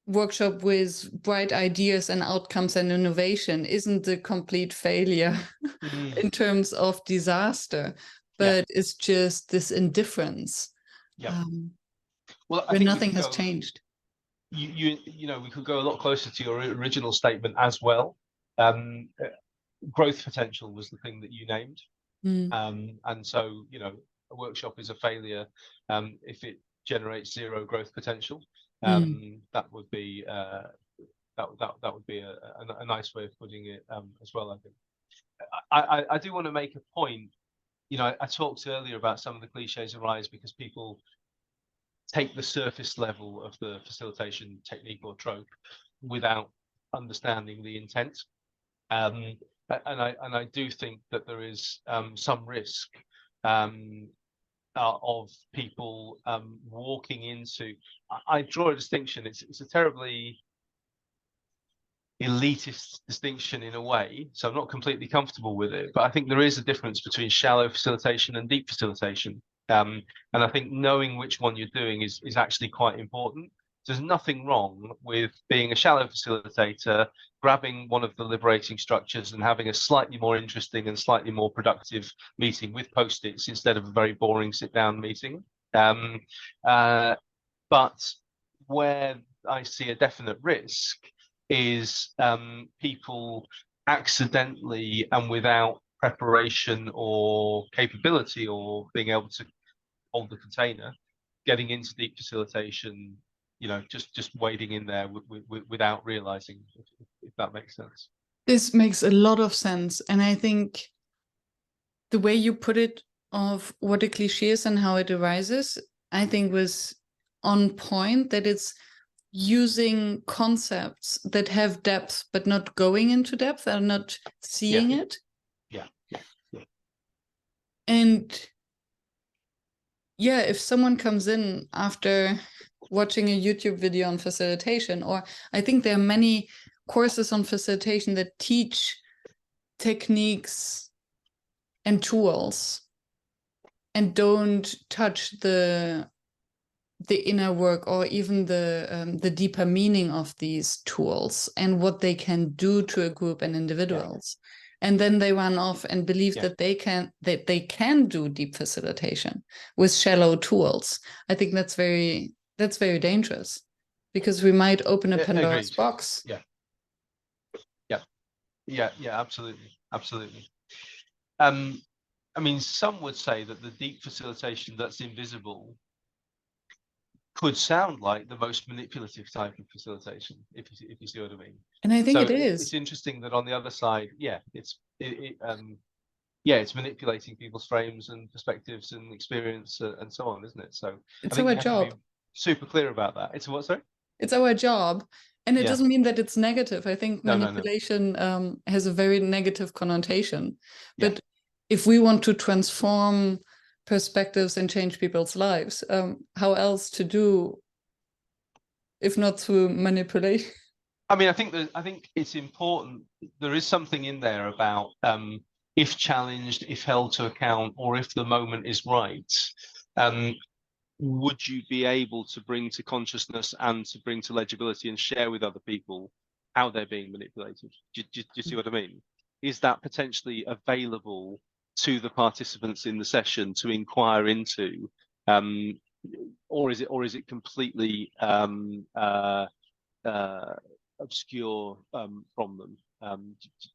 workshop with bright ideas and outcomes and innovation isn't the complete failure in terms of disaster, but it's just this indifference. Well, I where think nothing has changed. You know, we could go a lot closer to your original statement as well. Growth potential was the thing that you named. And so, you know, a workshop is a failure if it generates zero growth potential. That would be that would be a nice way of putting it as well, I think. I do want to make a point. You know, I talked earlier about some of the cliches arise because people take the surface level of the facilitation technique or trope without understanding the intent. And I do think that there is some risk of people walking into. I draw a distinction. It's a terribly elitist distinction in a way, so I'm not completely comfortable with it. But I think there is a difference between shallow facilitation and deep facilitation, and I think knowing which one you're doing is actually quite important. There's nothing wrong with being a shallow facilitator, grabbing one of the liberating structures and having a slightly more interesting and slightly more productive meeting with post-its instead of a very boring sit-down meeting. But where I see a definite risk is people accidentally and without preparation or capability or being able to hold the container, getting into deep facilitation, just wading in there without realizing, if that makes sense. This makes a lot of sense. And I think the way you put it of what a cliché is and how it arises, I think was on point, that it's using concepts that have depth but not going into depth and not seeing it. Yeah. And yeah, if someone comes in after watching a YouTube video on facilitation, or I think there are many courses on facilitation that teach techniques and tools and don't touch the inner work or even the deeper meaning of these tools and what they can do to a group and individuals. And then they run off and believe that they can do deep facilitation with shallow tools. I think that's very dangerous, because we might open a Pandora's box. Absolutely. I mean, some would say that the deep facilitation that's invisible could sound like the most manipulative type of facilitation, if you see what I mean. And I think so it is. It's interesting that on the other side, it's manipulating people's frames and perspectives and experience and so on, isn't it? So it's I think our you have job. to be super clear about that. It's what, sorry? It's our job. And it doesn't mean that it's negative. I think manipulation has a very negative connotation. But if we want to transform perspectives and change people's lives, how else to do if not through manipulation? I mean, I think it's important. There is something in there about if challenged, if held to account, or if the moment is right, would you be able to bring to consciousness and to bring to legibility and share with other people how they're being manipulated? Do you see what I mean? Is that potentially available to the participants in the session to inquire into, or is it completely obscure from them?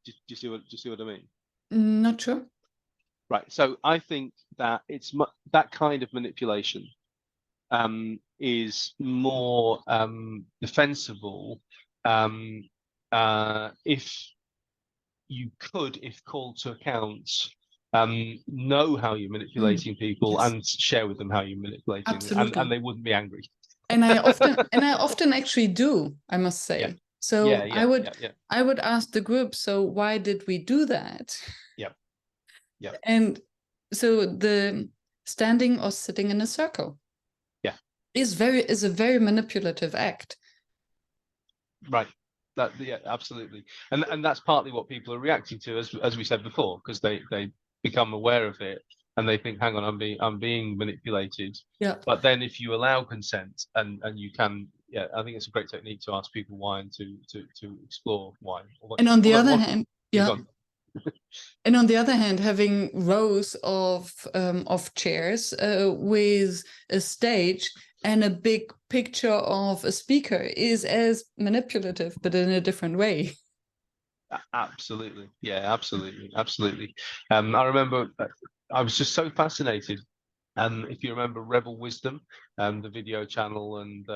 Do you see what I mean? Not sure. Right. So I think that it's that kind of manipulation is more defensible if you could, if called to account, know how you're manipulating people and share with them how you're manipulating them, and they wouldn't be angry. And I often actually do, I must say. So I would ask the group, so why did we do that? And so the standing or sitting in a circle is a very manipulative act. Right. Absolutely. And that's partly what people are reacting to, as we said before, because they become aware of it and they think, hang on, I'm being manipulated. But then if you allow consent and you can, I think it's a great technique to ask people why and to explore why. And on the other hand, and on the other hand, having rows of chairs with a stage and a big picture of a speaker is as manipulative, but in a different way. Absolutely. Absolutely. I remember I was just so fascinated. If you remember Rebel Wisdom, the video channel, and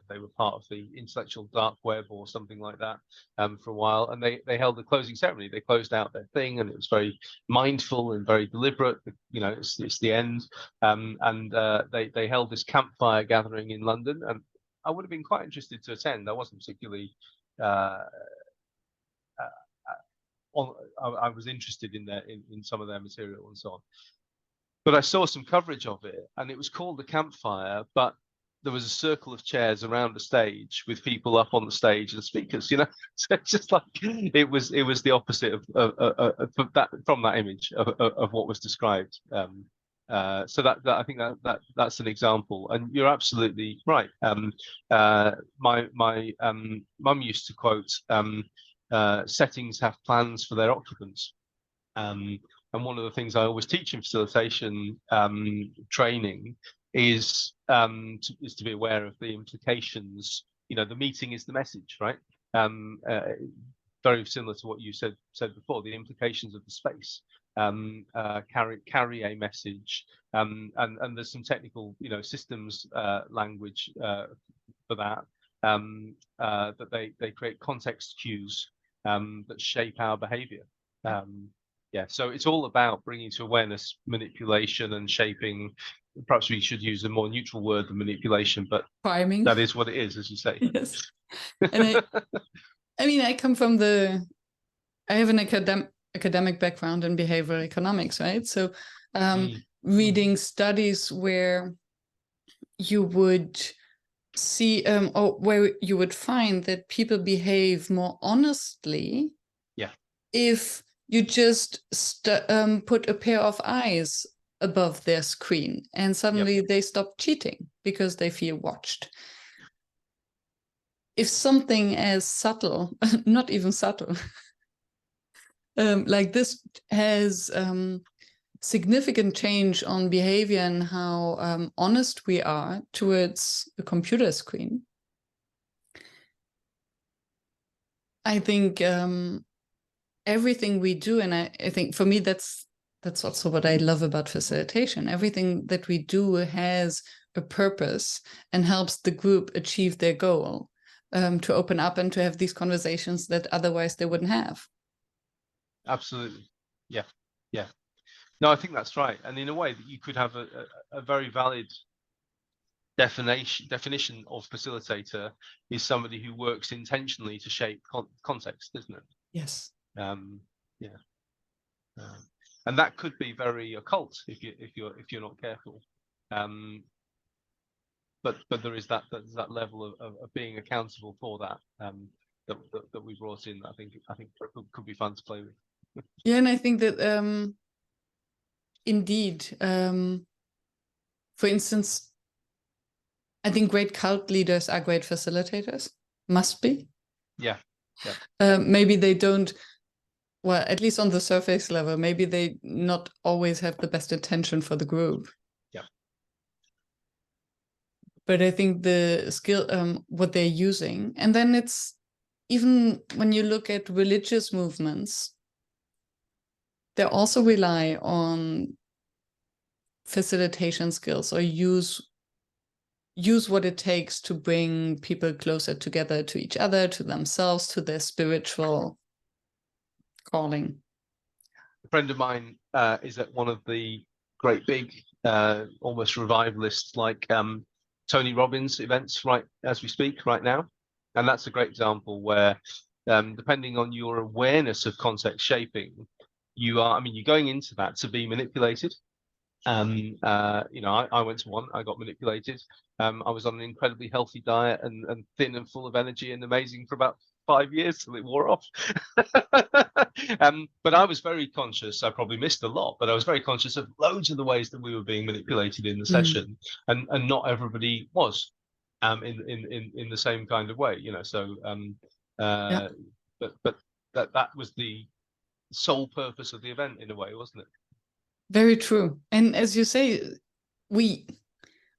they were part of the intellectual dark web or something like that for a while, and they held the closing ceremony. They closed out their thing, and it was very mindful and very deliberate. It's the end, and they held this campfire gathering in London, and I would have been quite interested to attend. I wasn't particularly. I was interested in some of their material and so on. But I saw some coverage of it, and it was called the campfire, but there was a circle of chairs around the stage with people up on the stage and speakers, you know. So it's just like it was the opposite of from that image of what was described. So that I think that's an example, and you're absolutely right. My mum used to quote, "Settings have plans for their occupants." And one of the things I always teach in facilitation training is to be aware of the implications. You know, the meeting is the message, right? Very similar to what you said before. The implications of the space carry a message, and there's some technical, you know, systems language for that. That they create context cues that shape our behavior. Yeah, so it's all about bringing to awareness manipulation and shaping. Perhaps we should use a more neutral word than manipulation, but Priming. that is what it is, as you say. Yes. And I mean, I have an academic background in behavioral economics, right? So reading studies where you would see, or where you would find that people behave more honestly. Yeah. If you just put a pair of eyes above their screen, and suddenly they stop cheating because they feel watched. If something as subtle, not even subtle, like this has significant change on behavior and how honest we are towards a computer screen, I think everything we do, and I think for me that's also what I love about facilitation. Everything that we do has a purpose and helps the group achieve their goal, to open up and to have these conversations that otherwise they wouldn't have. Absolutely. Yeah. No, I think that's right. And in a way that you could have a very valid definition of facilitator is somebody who works intentionally to shape context, isn't it? Yes. And that could be very occult if you're not careful. But there is that level of being accountable for that that we brought in. I think could be fun to play with. Yeah, and I think that indeed, for instance, I think great cult leaders are great facilitators. Must be. Yeah. Maybe they don't. Well, at least on the surface level, maybe they not always have the best intention for the group. Yeah. But I think the skill, what they're using, and then it's even when you look at religious movements, they also rely on facilitation skills, or use what it takes to bring people closer together to each other, to themselves, to their spiritual calling. A friend of mine is at one of the great big, almost revivalists like Tony Robbins events right as we speak right now, and that's a great example where, depending on your awareness of context shaping, you're going into that to be manipulated. You know, I went to one, I got manipulated. I was on an incredibly healthy diet and thin and full of energy and amazing for about 5 years till it wore off. But I was very conscious. I probably missed a lot, but I was very conscious of loads of the ways that we were being manipulated in the session, and not everybody was in the same kind of way, you know. So but that was the sole purpose of the event in a way, wasn't it? Very true. And as you say,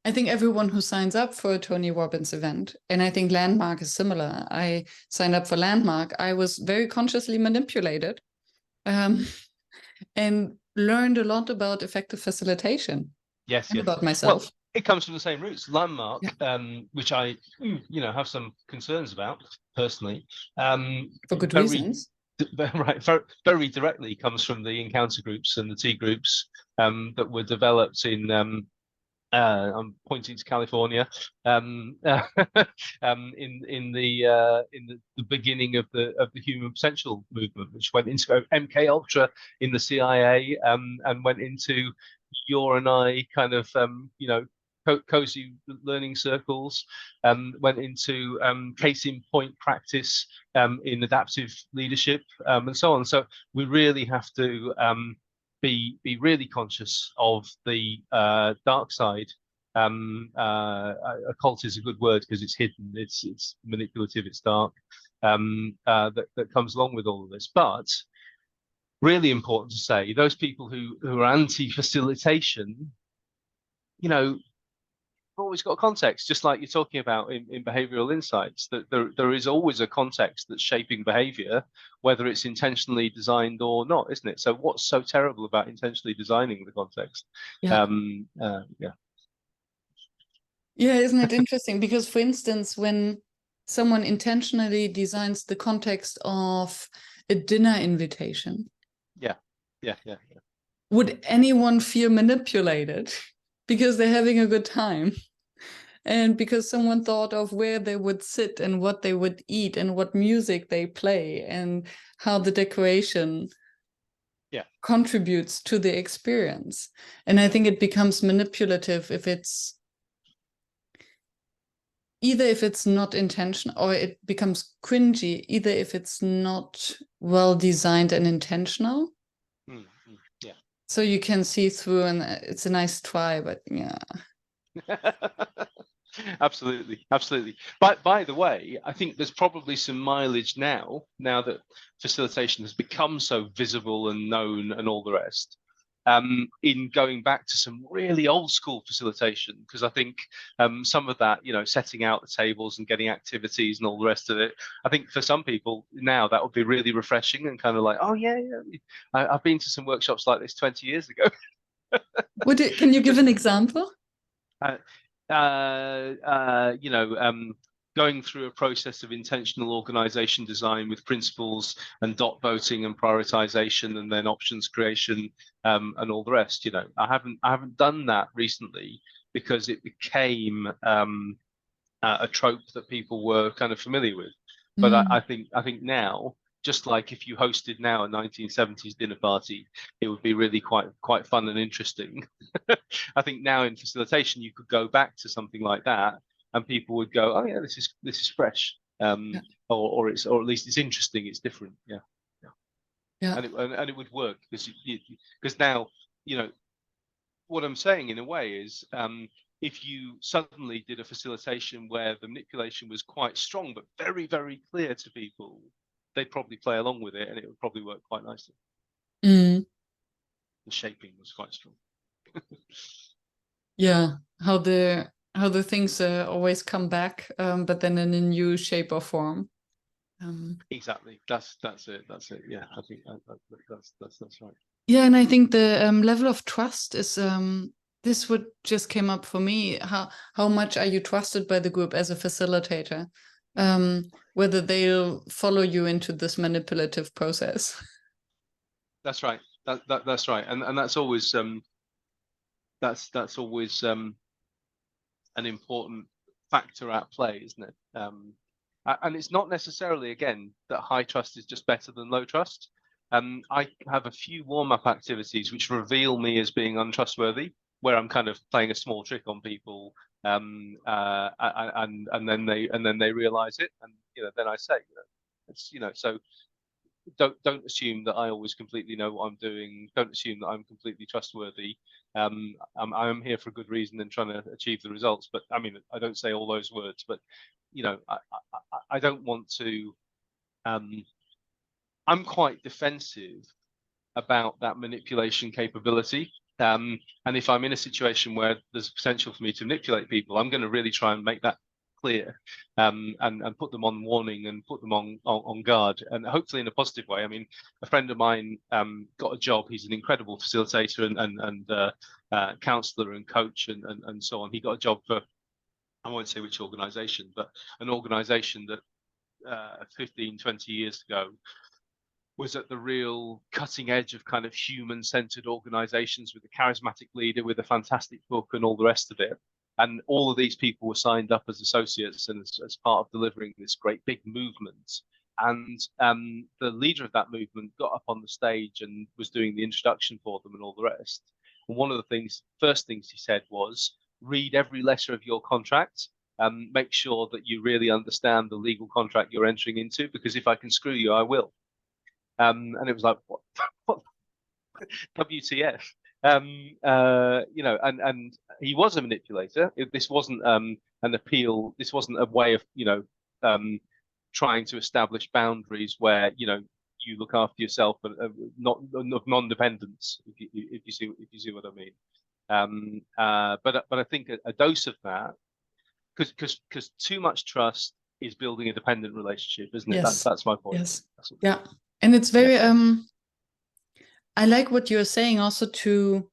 I think everyone who signs up for a Tony Robbins event, and I think Landmark is similar. I signed up for Landmark. I was very consciously manipulated, and learned a lot about effective facilitation. Yes. About myself. Well, it comes from the same roots. Landmark, which I, have some concerns about personally. For good reasons. Right, very directly comes from the encounter groups and the T groups that were developed in. I'm pointing to California, in the beginning of the human potential movement, which went into MK Ultra in the CIA, and went into your and I kind of, cozy learning circles, went into case in point practice in adaptive leadership, and so on. So we really have to be really conscious of the dark side. Occult is a good word because it's hidden, it's manipulative, it's dark, that comes along with all of this. But really important to say, those people who are anti-facilitation, always got context, just like you're talking about in behavioral insights, that there is always a context that's shaping behavior, whether it's intentionally designed or not, isn't it? So what's so terrible about intentionally designing the context? Yeah. Yeah, isn't it interesting? Because, for instance, when someone intentionally designs the context of a dinner invitation, would anyone feel manipulated because they're having a good time? And because someone thought of where they would sit and what they would eat and what music they play and how the decoration contributes to the experience. And I think it becomes manipulative if it's not intentional, or it becomes cringy either if it's not well designed and intentional. So you can see through, and it's a nice try, but yeah. Absolutely. But by the way, I think there's probably some mileage now that facilitation has become so visible and known and all the rest, in going back to some really old school facilitation, because I think some of that, setting out the tables and getting activities and all the rest of it, I think for some people now that would be really refreshing and kind of like, oh yeah, I've been to some workshops like this 20 years ago. Can you give an example? Going through a process of intentional organization design with principles and dot voting and prioritization and then options creation, and all the rest. I haven't done that recently because it became a trope that people were kind of familiar with. But I think now, just like if you hosted now a 1970s dinner party, it would be really quite fun and interesting. I think now in facilitation, you could go back to something like that, and people would go, "Oh yeah, this is fresh," or at least it's interesting, it's different, and it would work because now what I'm saying in a way is, if you suddenly did a facilitation where the manipulation was quite strong but very, very clear to people, they'd probably play along with it and it would probably work quite nicely. The shaping was quite strong. Yeah, how the things always come back, but then in a new shape or form. Exactly. That's it. Yeah, I think that's right. Yeah, and I think the level of trust is this would just came up for me. How much are you trusted by the group as a facilitator? Whether they'll follow you into this manipulative process. That's right. That's right, and that's always that's always an important factor at play, isn't it? And it's not necessarily, again, that high trust is just better than low trust. I have a few warm-up activities which reveal me as being untrustworthy, where I'm kind of playing a small trick on people, and then they realize it, and then I say, it's so don't assume that I always completely know what I'm doing. Don't assume that I'm completely trustworthy. I'm here for a good reason and trying to achieve the results. But I mean, I don't say all those words, but I don't want to. I'm quite defensive about that manipulation capability. And if I'm in a situation where there's potential for me to manipulate people, I'm going to really try and make that clear, and put them on warning and put them on guard, and hopefully in a positive way. I mean, a friend of mine got a job. He's an incredible facilitator and counselor and coach and so on. He got a job for, I won't say which organization, but an organization that 15, 20 years ago was at the real cutting edge of kind of human-centered organizations, with a charismatic leader, with a fantastic book and all the rest of it. And all of these people were signed up as associates and as part of delivering this great big movement. And the leader of that movement got up on the stage and was doing the introduction for them and all the rest. one of the first things he said was, read every letter of your contract. Make sure that you really understand the legal contract you're entering into, because if I can screw you, I will. And it was like, what WTF? You know, and he was a manipulator. This wasn't an appeal. This wasn't a way of, you know, trying to establish boundaries where, you know, you look after yourself and not of non-dependence, if you see what I mean. But I think a dose of that, because too much trust is building a dependent relationship, isn't it? Yes. That's my point. Yes. Yeah. And it's very Yeah. I like what you're saying also to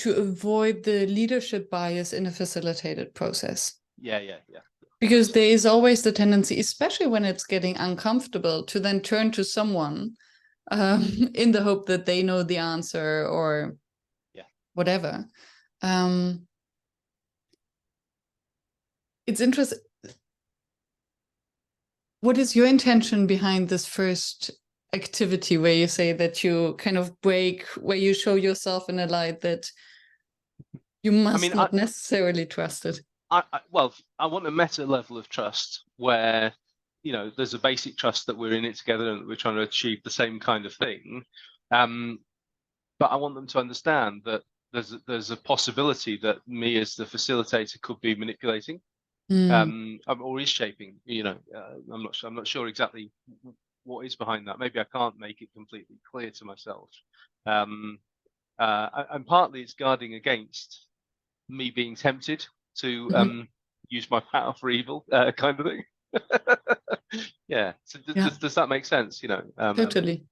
avoid the leadership bias in a facilitated process. Yeah. Because there is always the tendency, especially when it's getting uncomfortable, to then turn to someone in the hope that they know the answer or whatever. It's interesting. What is your intention behind this first activity where you say that you kind of break, where you show yourself in a light that you must not necessarily trust it? Well, I want a meta level of trust where, you know, there's a basic trust that we're in it together and that we're trying to achieve the same kind of thing. But I want them to understand that there's a possibility that me as the facilitator could be manipulating, or is shaping. You know, I'm not sure exactly what is behind that. Maybe I can't make it completely clear to myself. And partly it's guarding against me being tempted to use my power for evil, kind of thing. Yeah. So does that make sense? You know, totally.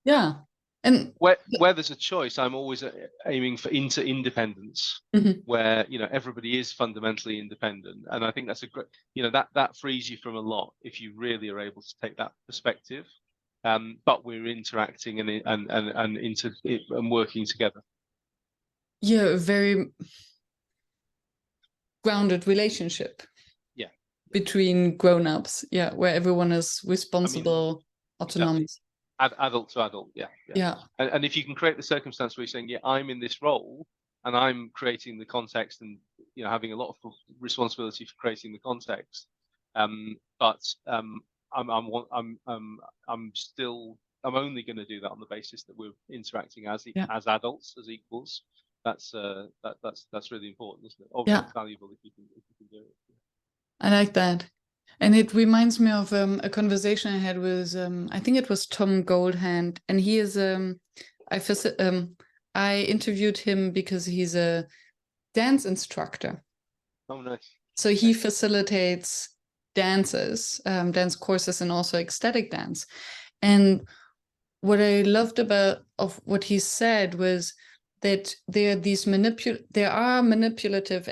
Yeah. And where there's a choice, I'm always aiming for interdependence, where, you know, everybody is fundamentally independent, and I think that's a great, you know, that frees you from a lot if you really are able to take that perspective. But we're interacting and working together. Yeah, a very grounded relationship. Yeah. Between grown-ups, where everyone is responsible, autonomous. Adult to adult, yeah. And if you can create the circumstance where you're saying, I'm in this role and I'm creating the context and, you know, having a lot of responsibility for creating the context, but I'm only going to do that on the basis that we're interacting as adults, as equals. That's really important, isn't it? Obviously, it's valuable if you can do it. I like that. And it reminds me of a conversation I had with, I think it was Tom Goldhand. And he is, I interviewed him because he's a dance instructor. Oh, nice. So he facilitates dances, dance courses, and also ecstatic dance. And what I loved about what he said was that there are manipulative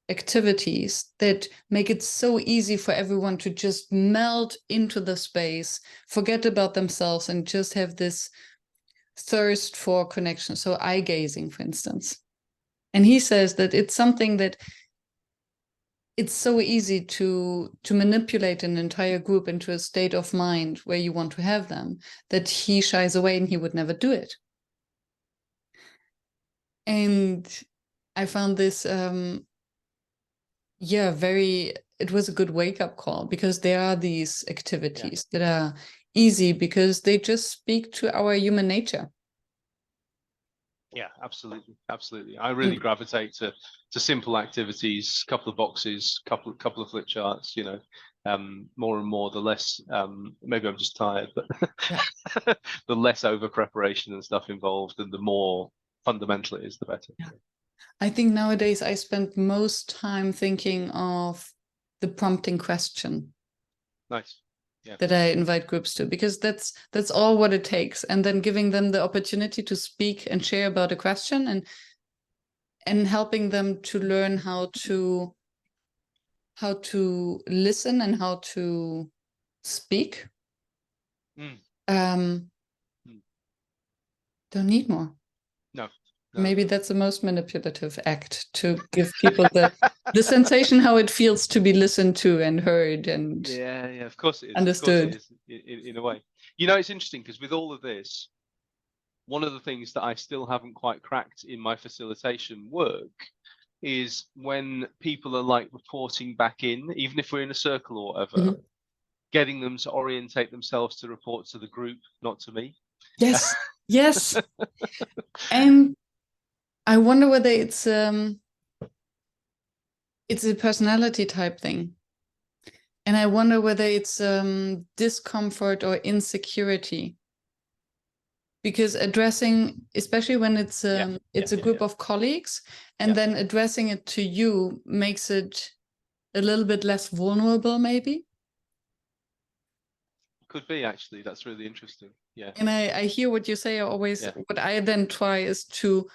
activities that make it so easy for everyone to just melt into the space, forget about themselves, and just have this thirst for connection. So eye gazing, for instance. And he says that it's something that it's so easy to manipulate an entire group into a state of mind where you want to have them, that he shies away and he would never do it. And I found this it was a good wake-up call, because there are these activities that are easy because they just speak to our human nature. Yeah, absolutely. I really gravitate to simple activities, couple of boxes, couple of flip charts, you know. More and more, the less, maybe I'm just tired, but the less over preparation and stuff involved, and the more fundamental it is, the better. I think nowadays I spend most time thinking of the prompting question. Nice. Yeah. That I invite groups to, because that's all what it takes, and then giving them the opportunity to speak and share about a question, and helping them to learn how to listen and how to speak. Don't need more. No. Maybe that's the most manipulative act, to give people the sensation how it feels to be listened to and heard and of course it is. Understood. Of course it is, in a way. You know, it's interesting because with all of this, one of the things that I still haven't quite cracked in my facilitation work is when people are like reporting back in, even if we're in a circle or whatever, getting them to orientate themselves to report to the group, not to me. Yes, yes. And I wonder whether it's a personality type thing. And I wonder whether it's discomfort or insecurity. Because addressing, especially when it's a group of colleagues, and then addressing it to you makes it a little bit less vulnerable, maybe. Could be, actually. That's really interesting. Yeah. And I hear what you say always. What I then try is to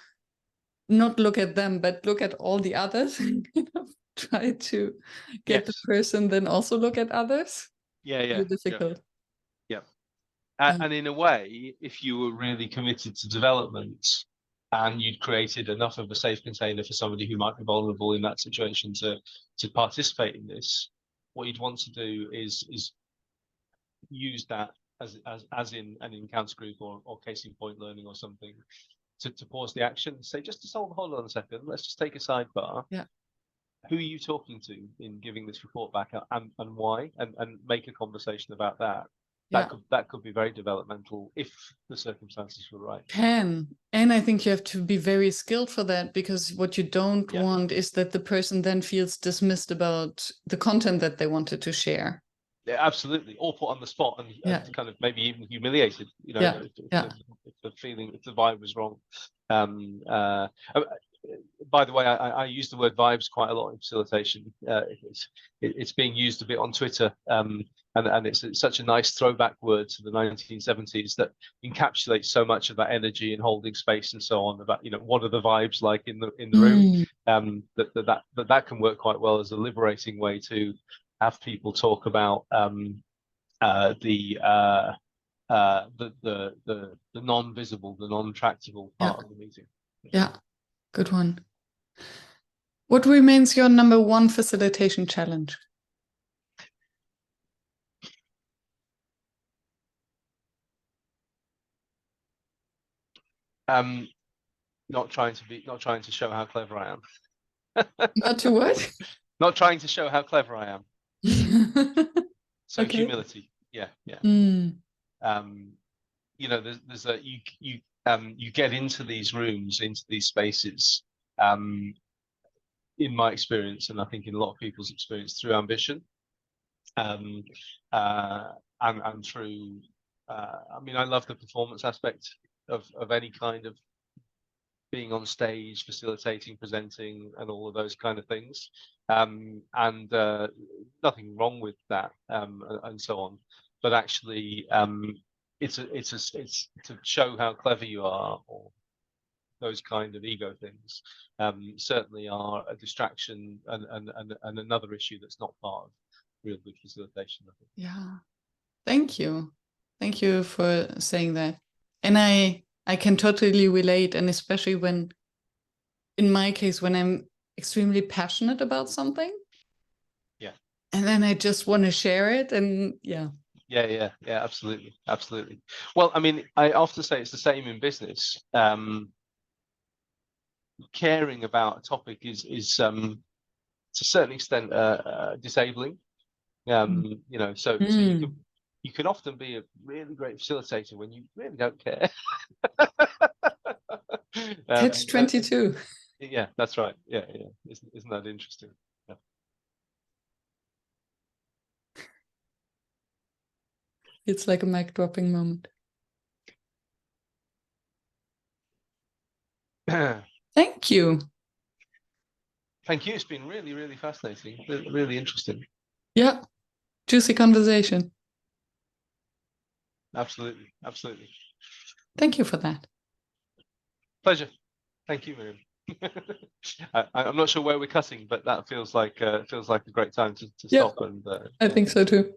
not look at them, but look at all the others and kind of try to get the person then also look at others. Yeah. Difficult. Yeah. And in a way, if you were really committed to development and you'd created enough of a safe container for somebody who might be vulnerable in that situation to participate in this, what you'd want to do is use that as in an encounter group or case in point learning or something to pause the action, say, just hold on a second, let's just take a sidebar. Yeah. Who are you talking to in giving this report back, and why, and make a conversation about that. That could be very developmental if the circumstances were right. And I think you have to be very skilled for that, because what you don't want is that the person then feels dismissed about the content that they wanted to share. Yeah, absolutely. Or put on the spot and kind of maybe even humiliated, you know, if the feeling, if the vibe was wrong. By the way, I use the word vibes quite a lot in facilitation. It's being used a bit on Twitter, and it's such a nice throwback word to the 1970s that encapsulates so much of that energy and holding space and so on. About, you know, what are the vibes like in the room? That can work quite well as a liberating way to have people talk about the non-visible, the non-tractable part of the meeting. Yeah, good one. What remains your number one facilitation challenge? Not trying to show how clever I am. Not to what? Not trying to show how clever I am. So humility. Yeah. You know, there's a you get into these rooms, into these spaces, in my experience, and I think in a lot of people's experience, through ambition, and through I mean, I love the performance aspect of any kind of being on stage, facilitating, presenting, and all of those kind of things, and nothing wrong with that, and so on. But actually, it's to show how clever you are, or those kind of ego things, certainly are a distraction and another issue that's not part of real good facilitation, I think. Yeah, thank you for saying that. And I can totally relate, and especially when, in my case, when I'm extremely passionate about something, and then I just want to share it, and yeah, absolutely. Well, I mean, I often say it's the same in business. Caring about a topic is to a certain extent disabling. You know, so you can often be a really great facilitator when you really don't care. Catch 22. Yeah, that's right. Yeah. Isn't that interesting? Yeah. It's like a mic dropping moment. Thank you. Thank you. It's been really, really fascinating. Really interesting. Yeah. Juicy conversation. Absolutely. Thank you for that. Pleasure. Thank you, Miriam. I'm not sure where we're cutting, but that feels like a great time to stop. And I think so too.